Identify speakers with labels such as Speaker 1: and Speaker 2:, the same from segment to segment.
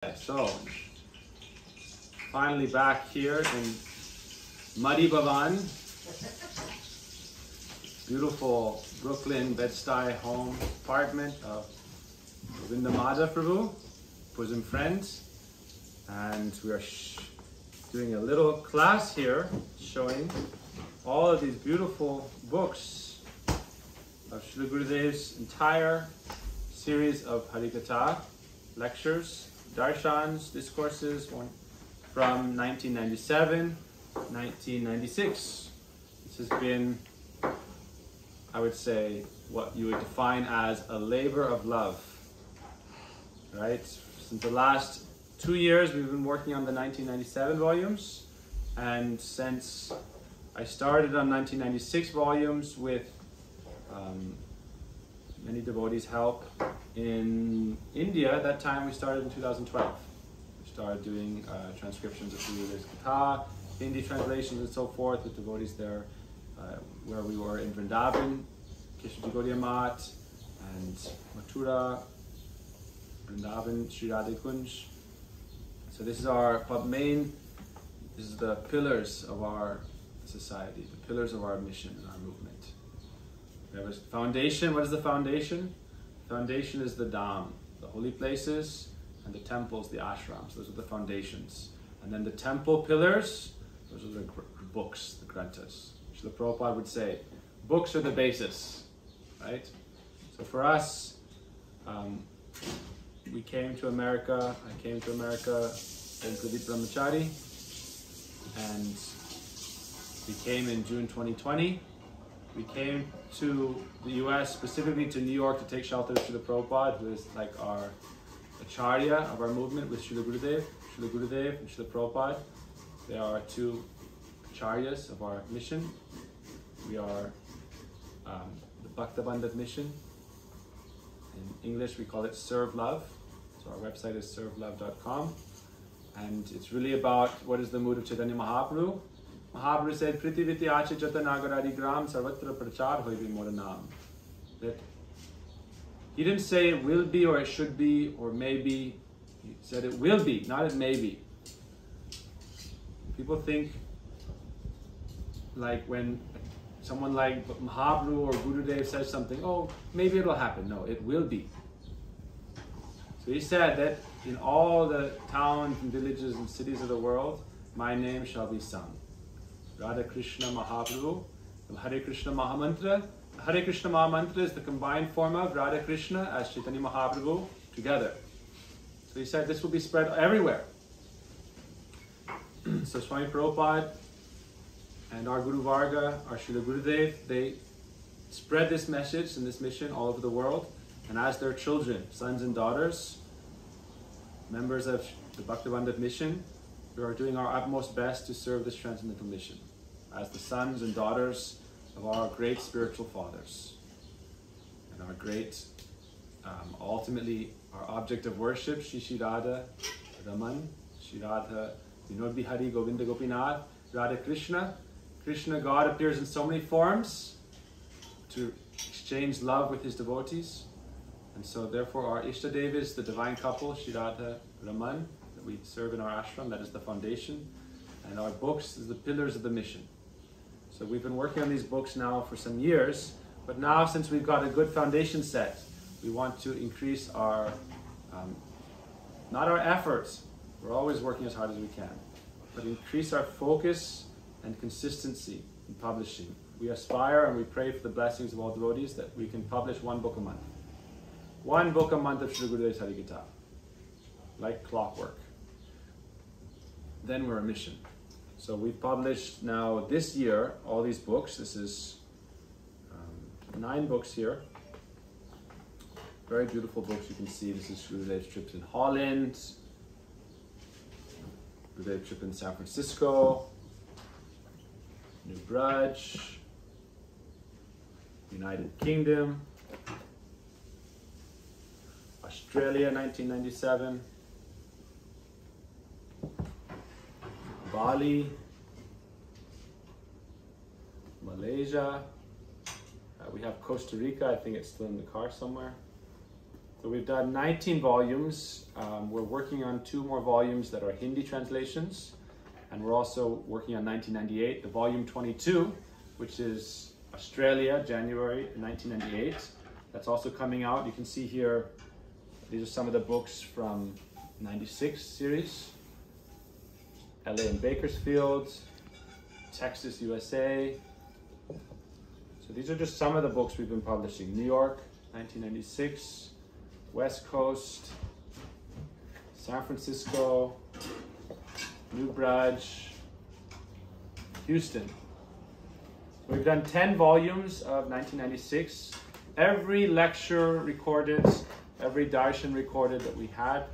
Speaker 1: So, finally back here in Muddy Bhavan, beautiful Brooklyn Bed-Stuy home apartment of Govinda Prabhu, bosom friends, and we are doing a little class here showing all of these beautiful books of Srila Gurudev's entire series of Harikatha lectures, darshans, discourses from 1997, 1996. This has been, I would say, what you would define as a labor of love, right? Since the last 2 years, we've been working on the 1997 volumes, and since I started on 1996 volumes with many devotees' help in India. At that time we started in 2012. We started doing transcriptions of Guru's Katha, Hindi translations and so forth with devotees there, where we were in Vrindavan, Kishore Gaudiya Mat, and Mathura, Vrindavan, Sri Radha Kunj. So this is our this is the pillars of our society, the pillars of our mission and our movement. We have a foundation. What is the foundation? The foundation is the dham, the holy places, and the temples, the ashrams. Those are the foundations. And then the temple pillars, those are the books, the granthas. Srila Prabhupada would say, books are the basis, right? So for us, we came to America. I came to America in Pradeep Brahmachari, and we came in June 2020. We came to the US, specifically to New York, to take shelter of Srila Prabhupada, who is like our acharya of our movement with Srila Gurudev. Srila Gurudev and Srila Prabhupada, they are our two acharyas of our mission. We are the Bhakti Bandhav mission. In English, we call it Serve Love. So our website is servelove.com. And it's really about what is the mood of Chaitanya Mahaprabhu. Mahaprabhu said, Priti Viti Ache Jata Nagaradi Gram Sarvatra Prachar Hoivi Moranam. That he didn't say it will be or it should be or maybe. He said it will be, not it may be. People think like when someone like Mahaprabhu or Gurudev says something, oh, maybe it'll happen. No, it will be. So he said that in all the towns and villages and cities of the world, my name shall be sung. Radha Krishna Mahaprabhu, the Hare Krishna Mahamantra. The Hare Krishna Mahamantra is the combined form of Radha Krishna as Chaitanya Mahaprabhu together. So he said this will be spread everywhere. So Swami Prabhupada and our Guru Varga, our Srila Gurudev, they spread this message and this mission all over the world. And as their children, sons and daughters, members of the Bhakti Bandhav mission, we are doing our utmost best to serve this transcendental mission as the sons and daughters of our great spiritual fathers. And our great, ultimately, our object of worship, Shri Radha Raman, Shri Radha Vinod Bihari Govinda Gopinath, Radha Krishna. Krishna, God, appears in so many forms to exchange love with his devotees. And so therefore our Ishtadev is the divine couple, Shri Radha Raman, that we serve in our ashram. That is the foundation. And our books is the pillars of the mission. So we've been working on these books now for some years, but now since we've got a good foundation set, we want to increase our, not our efforts, we're always working as hard as we can, but increase our focus and consistency in publishing. We aspire and we pray for the blessings of all devotees that we can publish one book a month. One book a month of Sri Gurudev's Harikatha, like clockwork. Then we're a mission. So we've published now this year all these books. This is 9 books here. Very beautiful books. You can see this is Sri Gurudev's trips in Holland, Gurudev's trip in San Francisco, New Braj, United Kingdom, Australia 1997, Bali, Malaysia, we have Costa Rica, I think it's still in the car somewhere, So we've done 19 volumes. We're working on 2 more volumes that are Hindi translations. And we're also working on 1998, the volume 22, which is Australia, January 1998. That's also coming out. You can see here, these are some of the books from 96 series. LA and Bakersfield, Texas, USA. So these are just some of the books we've been publishing. New York, 1996, West Coast, San Francisco, New Brunswick, Houston. So we've done 10 volumes of 1996. Every lecture recorded, every darshan recorded that we had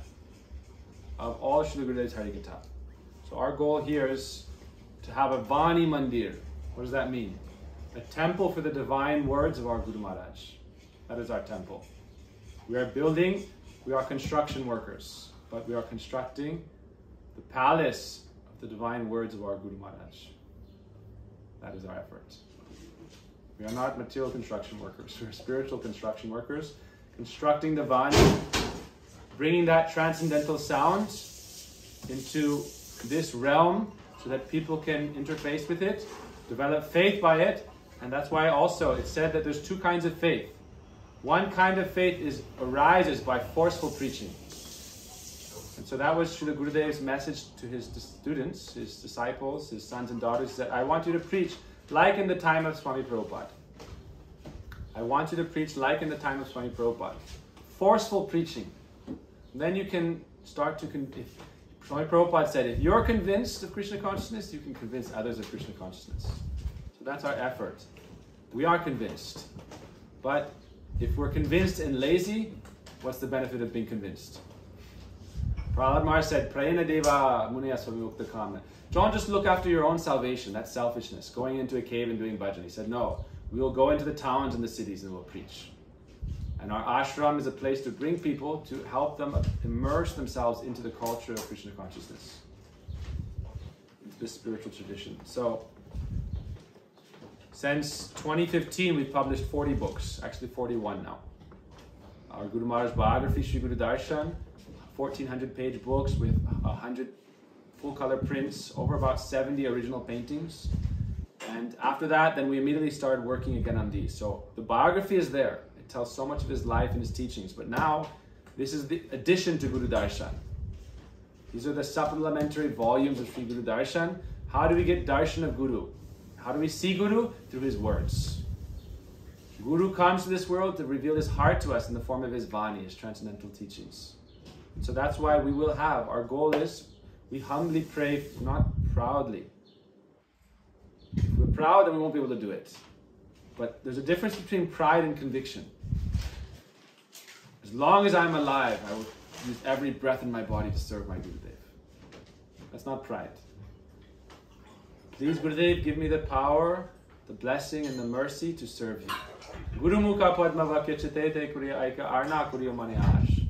Speaker 1: of all Srila Gurudev's Harikatha. So our goal here is to have a Vani Mandir. What does that mean? A temple for the divine words of our Guru Maharaj. That is our temple. We are building, we are construction workers, but we are constructing the palace of the divine words of our Guru Maharaj. That is our effort. We are not material construction workers, we are spiritual construction workers, constructing the Vani, bringing that transcendental sound into this realm so that people can interface with it, develop faith by it. And that's why also it said that there's 2 kinds of faith. One kind of faith arises by forceful preaching. And so that was Srila Gurudev's message to his students, his disciples, his sons and daughters, that I want you to preach like in the time of Swami Prabhupada. I want you to preach like in the time of Swami Prabhupada. Forceful preaching. And then you can start to... Swami Prabhupada said, if you're convinced of Krishna consciousness, you can convince others of Krishna consciousness. So that's our effort. We are convinced. But if we're convinced and lazy, what's the benefit of being convinced? Prahlad Maharaj said, Prayena Deva Munaya Svamimukta Kamna. Don't just look after your own salvation. That's selfishness. Going into a cave and doing bhajan. He said, no. We will go into the towns and the cities and we'll preach. And our ashram is a place to bring people, to help them immerse themselves into the culture of Krishna consciousness, into this spiritual tradition. So, since 2015, we've published 40 books, actually 41 now. Our Guru Maharaj biography, Sri Guru Darshan, 1,400 page books with 100 full color prints, over about 70 original paintings. And after that, then we immediately started working again on these. So the biography is there. Tells so much of his life and his teachings, but now this is the addition to Guru Darshan. These are the supplementary volumes of Sri Guru Darshan. How do we get darshan of Guru? How do we see Guru? Through his words. Guru comes to this world to reveal his heart to us in the form of his Vani, his transcendental teachings. And so that's why we will have, our goal is, we humbly pray, not proudly. If we're proud, then we won't be able to do it. But there's a difference between pride and conviction. As long as I'm alive, I will use every breath in my body to serve my Gurudev. That's not pride. Please, Gurudev, give me the power, the blessing, and the mercy to serve you. Guru Mukha Padma Vakya Chitete Kuriya Aika Arna Kuriya Mani Ash.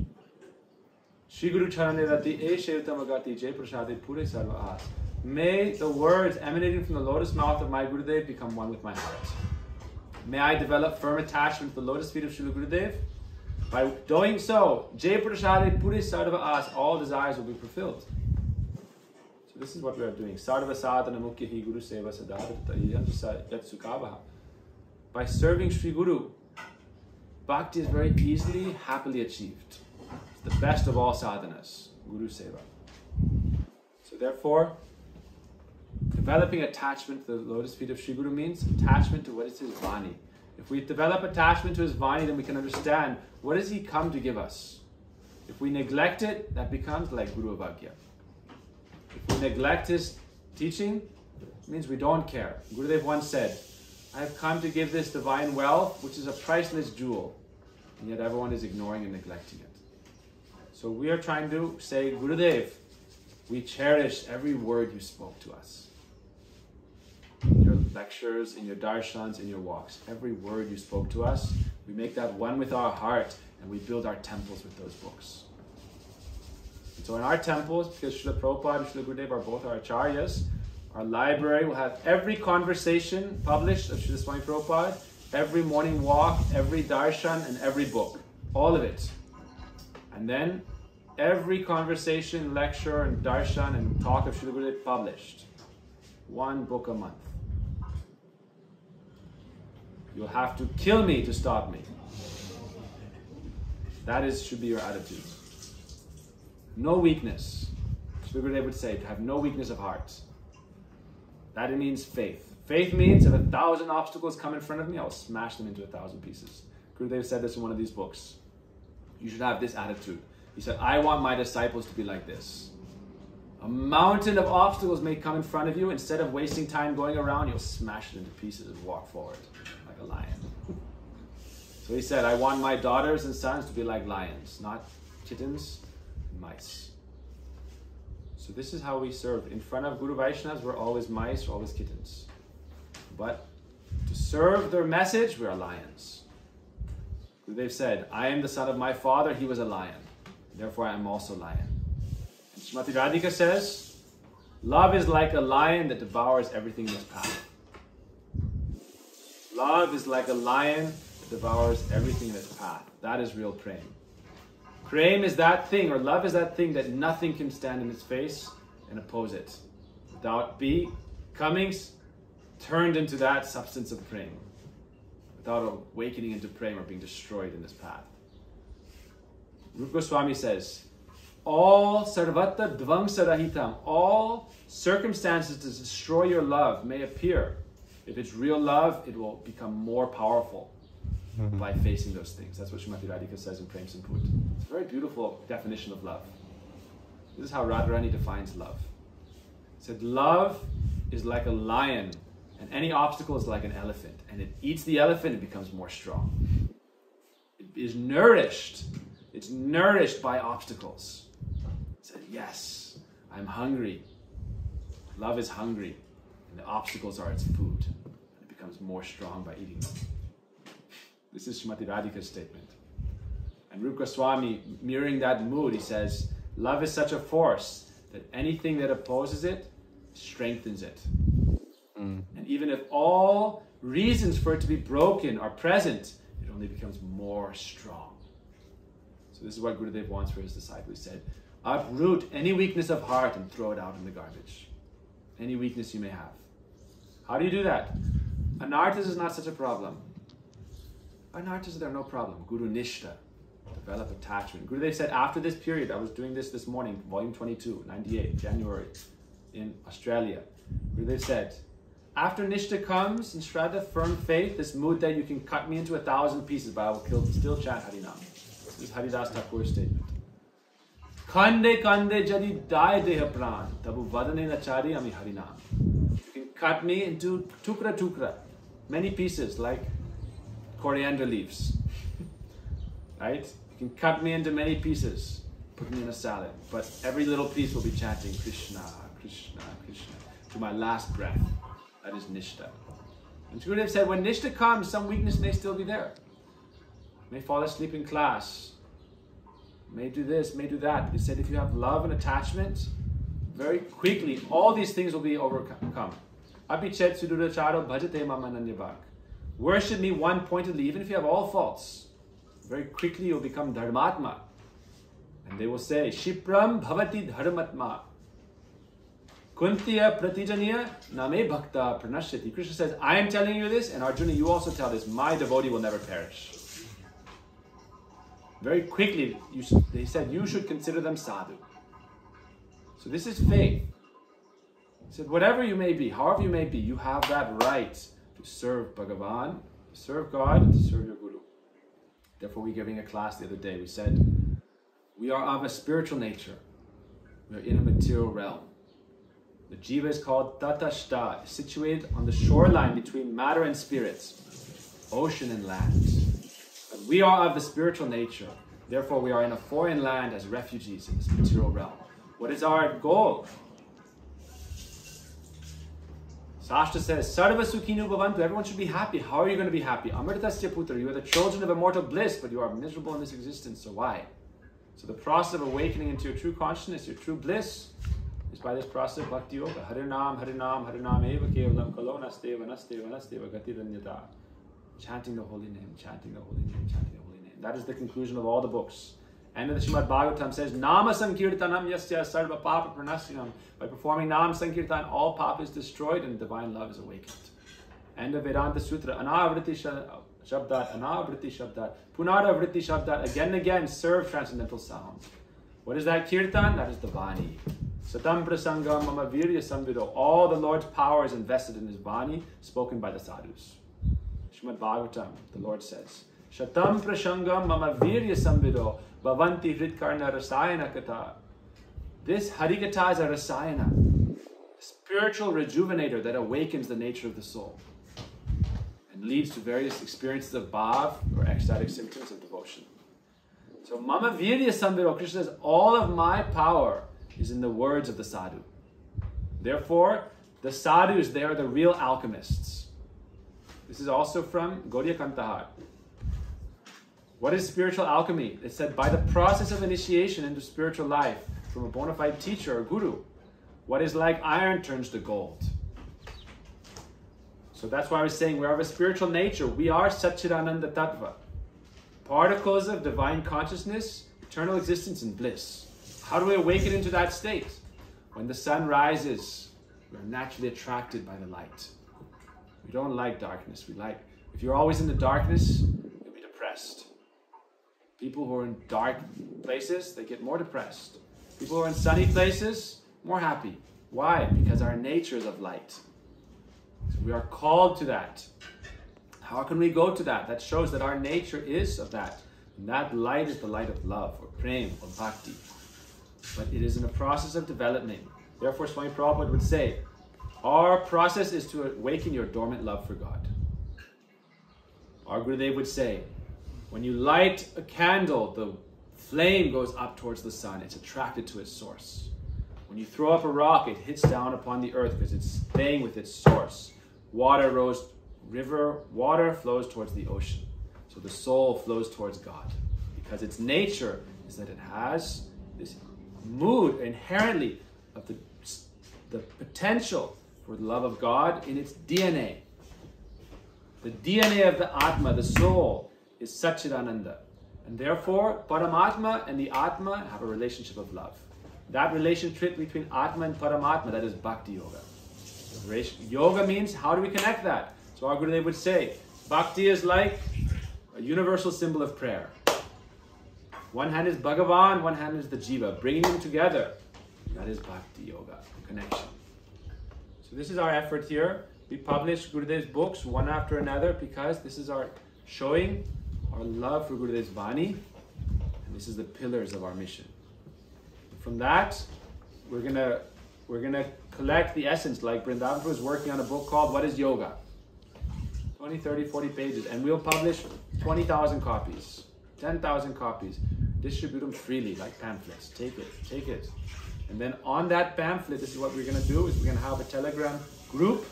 Speaker 1: Shri Guru Charane Rati Eshe Uttamagati Jai Prasade Pure Sarva As. May the words emanating from the lotus mouth of my Gurudev become one with my heart. May I develop firm attachment to the lotus feet of Srila Gurudev. By doing so, Jai Prasade Puri Sarva As, all desires will be fulfilled. So this is what we are doing. Sarva Sadhana Mukhi Guru Seva Sadhana Yat Sukavaha. By serving Sri Guru, Bhakti is very easily, happily achieved. It's the best of all sadhanas, Guru Seva. So therefore, developing attachment to the lotus feet of Sri Guru means attachment to what is his Vani. If we develop attachment to his Vani, then we can understand what has he come to give us. If we neglect it, that becomes like Guru Avagya. If we neglect his teaching, it means we don't care. Gurudev once said, I have come to give this divine wealth, which is a priceless jewel, and yet everyone is ignoring and neglecting it. So we are trying to say, Gurudev, we cherish every word you spoke to us. In your lectures, in your darshans, in your walks. Every word you spoke to us, we make that one with our heart, and we build our temples with those books. And so in our temples, because Srila Prabhupada and Srila Gurudev are both our acharyas, our library will have every conversation published of Srila Swami Prabhupada, every morning walk, every darshan, and every book. All of it. And then every conversation, lecture, and darshan and talk of Srila Gurudev published. 1 book a month. You'll have to kill me to stop me. That should be your attitude. No weakness. Srila Gurudev would say, to have no weakness of heart. That means faith. Faith means if 1,000 obstacles come in front of me, I'll smash them into 1,000 pieces. Gurudev said this in one of these books. You should have this attitude. He said, I want my disciples to be like this. A mountain of obstacles may come in front of you. Instead of wasting time going around, you'll smash it into pieces and walk forward like a lion. So he said, I want my daughters and sons to be like lions, not kittens and mice. So this is how we serve. In front of Guru Vaishnavas, we're always mice, we're always kittens. But to serve their message, we are lions. They've said, I am the son of my father, he was a lion. Therefore, I am also a lion. And Srimati Radhika says, love is like a lion that devours everything in its path. Love is like a lion that devours everything in its path. That is real prem. Prem is that thing, or love is that thing that nothing can stand in its face and oppose it. Without becoming turned into that substance of prem. Without awakening into prem or being destroyed in this path. Rupa Goswami says, all sarvata dvangsa rahitam, all circumstances to destroy your love may appear. If it's real love, it will become more powerful by facing those things. That's what Srimati Radhika says in Prem Samput. It's a very beautiful definition of love. This is how Radharani defines love. He said, love is like a lion, and any obstacle is like an elephant. And it eats the elephant, it becomes more strong. It is nourished. It's nourished by obstacles. He said, yes, I'm hungry. Love is hungry. And the obstacles are its food. And it becomes more strong by eating them. This is Srimati Radhika's statement. And Rupa Goswami, mirroring that mood, he says, love is such a force that anything that opposes it strengthens it. And even if all reasons for it to be broken are present, it only becomes more strong. So this is what Gurudev wants for his disciples. He said, uproot any weakness of heart and throw it out in the garbage. Any weakness you may have. How do you do that? Anarthas is not such a problem. Anarthas are no problem. Guru Nishta. Develop attachment. Gurudev said, after this period, I was doing this morning, volume 22, 98, January, in Australia. Gurudev said, after Nishta comes, in Shraddha, firm faith, this mood that you can cut me into 1,000 pieces, but I will still chant Harinam. This is Haridas Thakur's statement. Khande kande jadi dai deha pran, tabu vadane nachari ami Harinam. You can cut me into tukra, many pieces, like coriander leaves. Right? You can cut me into many pieces, put me in a salad, but every little piece will be chanting Krishna, Krishna, Krishna, to my last breath. That is Nishta. And Gurudev said, when Nishta comes, some weakness may still be there. May fall asleep in class. May do this, may do that. He said, if you have love and attachment, very quickly, all these things will be overcome. Abhichet suduracharo bhajate mamananyabhak. Worship me one-pointedly, even if you have all faults. Very quickly you'll become dharmatma. And they will say, Shipram bhavati dharmatma. Kuntiya pratijaniya name bhakta pranashyati. Krishna says, I am telling you this, and Arjuna, you also tell this. My devotee will never perish. Very quickly, they said, you should consider them sadhu. So this is faith. He said, whatever you may be, however you may be, you have that right to serve Bhagavan, to serve God, and to serve your Guru. Therefore, we were giving a class the other day. We said, we are of a spiritual nature. We are in a material realm. The jiva is called tatashta, situated on the shoreline between matter and spirits, ocean and land. But we are of the spiritual nature. Therefore, we are in a foreign land as refugees in this material realm. What is our goal? Shastra says, Sarva Sukhinu Bhavantu, everyone should be happy. How are you going to be happy? Amritasya Putra, you are the children of immortal bliss, but you are miserable in this existence, so why? So the process of awakening into your true consciousness, your true bliss, is by this process of Bhakti Yoga. Harinam, Harinam, Harinam eva kevalam kalo nasteva, nasteva, nasteva, gati ranyata. Chanting the holy name, chanting the holy name, chanting the holy name. That is the conclusion of all the books. End of the Srimad Bhagavatam says, Nama Sankirtanam Yasya Sarva Papa Pranasinam. By performing Nam Sankirtan, all papa is destroyed and divine love is awakened. End of Vedanta Sutra, Anavriti Shabdat, Anavriti Shabdat, Punaravriti Shabdat, again and again serve transcendental sound. What is that kirtan? That is the Vani. Satam Prasangam Mama Virya Samvido. All the Lord's power is invested in his Vani, spoken by the sadhus. Srimad Bhagavatam, the Lord says, Shatam Prasangam Mama Virya Samvido, Bhavanti Hritkarna Rasayana Kata. This Harikatha is a Rasayana, a spiritual rejuvenator that awakens the nature of the soul and leads to various experiences of bhav or ecstatic symptoms of devotion. So Mama Virya Samvido, Krishna says, all of my power is in the words of the sadhu. Therefore, the sadhus, they are the real alchemists. This is also from Gaudiya Kantahar. What is spiritual alchemy? It said, by the process of initiation into spiritual life from a bona fide teacher or guru, what is like iron turns to gold. So that's why I was saying we are of a spiritual nature. We are Satchidananda Tattva, particles of divine consciousness, eternal existence and bliss. How do we awaken into that state? When the sun rises, we are naturally attracted by the light. We don't like darkness. If you're always in the darkness, you'll be depressed. People who are in dark places, they get more depressed. People who are in sunny places, more happy. Why? Because our nature is of light. So we are called to that. How can we go to that? That shows that our nature is of that. And that light is the light of love, or prem, or bhakti. But it is in a process of development. Therefore, Swami Prabhupada would say, our process is to awaken your dormant love for God. Our Gurudev would say, when you light a candle, the flame goes up towards the sun. It's attracted to its source. When you throw up a rock, it hits down upon the earth because it's staying with its source. Water flows towards the ocean. So the soul flows towards God. Because its nature is that it has this mood inherently of the potential for the love of God in its DNA. The DNA of the Atma, the soul, is Satchidananda. And therefore, Paramatma and the Atma have a relationship of love. That relationship between Atma and Paramatma, that is Bhakti Yoga. Yoga means, how do we connect that? So our Gurudev would say, Bhakti is like a universal symbol of prayer. One hand is Bhagavan, one hand is the Jiva. Bringing them together, that is Bhakti Yoga, connection. So this is our effort here. We publish Gurudev's books one after another because this is our showing our love for Gurudev's Vani, and this is the pillars of our mission. From that, we're gonna collect the essence, like Vrindavan was working on a book called What is Yoga? 20, 30, 40 pages, and we'll publish 20,000 copies, 10,000 copies. Distribute them freely, like pamphlets. Take it. And then on that pamphlet, this is what we're gonna do, is we're gonna have a Telegram group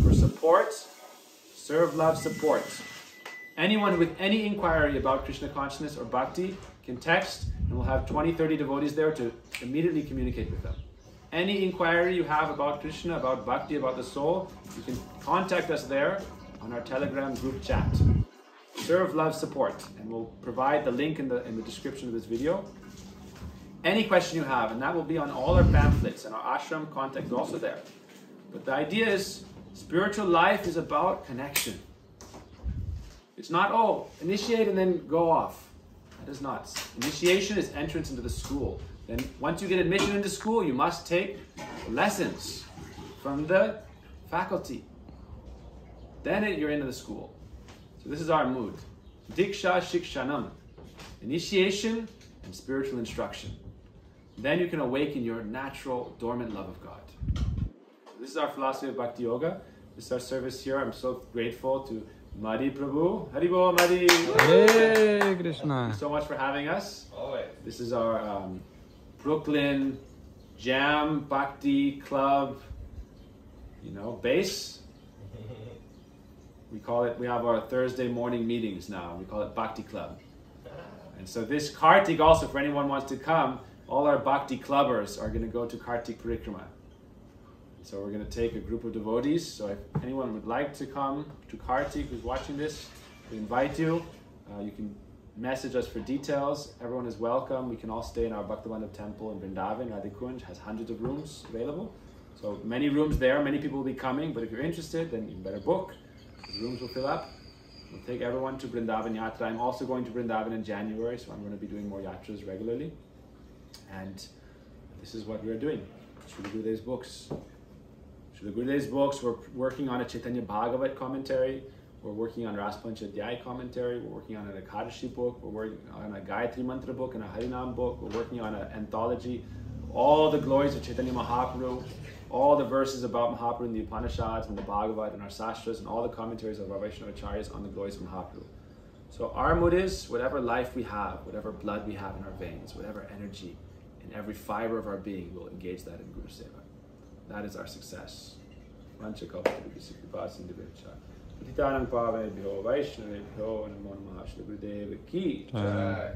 Speaker 1: for support, serve, love, support. Anyone with any inquiry about Krishna consciousness or bhakti can text, and we'll have 20, 30 devotees there to immediately communicate with them. Any inquiry you have about Krishna, about bhakti, about the soul, you can contact us there on our Telegram group chat. Serve, love, support, and we'll provide the link in the description of this video. Any question you have, and that will be on all our pamphlets, and our ashram contact is also there. But the idea is, spiritual life is about connection. It's not, oh, initiate and then go off. That is not. Initiation is entrance into the school. Then once you get admission into school, you must take lessons from the faculty. Then you're into the school. So this is our mood. Diksha Shikshanam. Initiation and spiritual instruction. Then you can awaken your natural, dormant love of God. This is our philosophy of Bhakti Yoga. This is our service here. I'm so grateful to Madi Prabhu. Haribo Madi.
Speaker 2: Hare Krishna.
Speaker 1: Thank you so much for having us.
Speaker 3: Always.
Speaker 1: This is our Brooklyn Jam Bhakti Club, base. We have our Thursday morning meetings now. We call it Bhakti Club. And so this Kartik also, for anyone who wants to come, all our Bhakti clubbers are going to go to Kartik Parikrama. So we're going to take a group of devotees. So if anyone would like to come to Kartik who's watching this, we invite you. You can message us for details. Everyone is welcome. We can all stay in our Bhaktivinoda temple in Vrindavan. Radhikunj has hundreds of rooms available. So many rooms there, many people will be coming, but if you're interested, then you better book. The rooms will fill up. We'll take everyone to Vrindavan Yatra. I'm also going to Vrindavan in January, so I'm going to be doing more yatras regularly. And this is what we're doing. Srila Gurudev's books. Srila Gurudev's books, we're working on a Chaitanya Bhagavat commentary. We're working on Raspancha Adhyay commentary. We're working on an Akadashi book. We're working on a Gayatri Mantra book and a Harinam book. We're working on an anthology. All the glories of Chaitanya Mahaprabhu, all the verses about Mahaprabhu in the Upanishads and the Bhagavad and our Sastras and all the commentaries of our Vaishnava Acharyas on the glories of Mahaprabhu. So our mood is, whatever life we have, whatever blood we have in our veins, whatever energy in every fiber of our being, we'll engage that in Guru Seva. That is our success. Patitanam Pavanebhyo Vaishnavebhyo Namo Namaha Shri Gurudeva Ki Jai.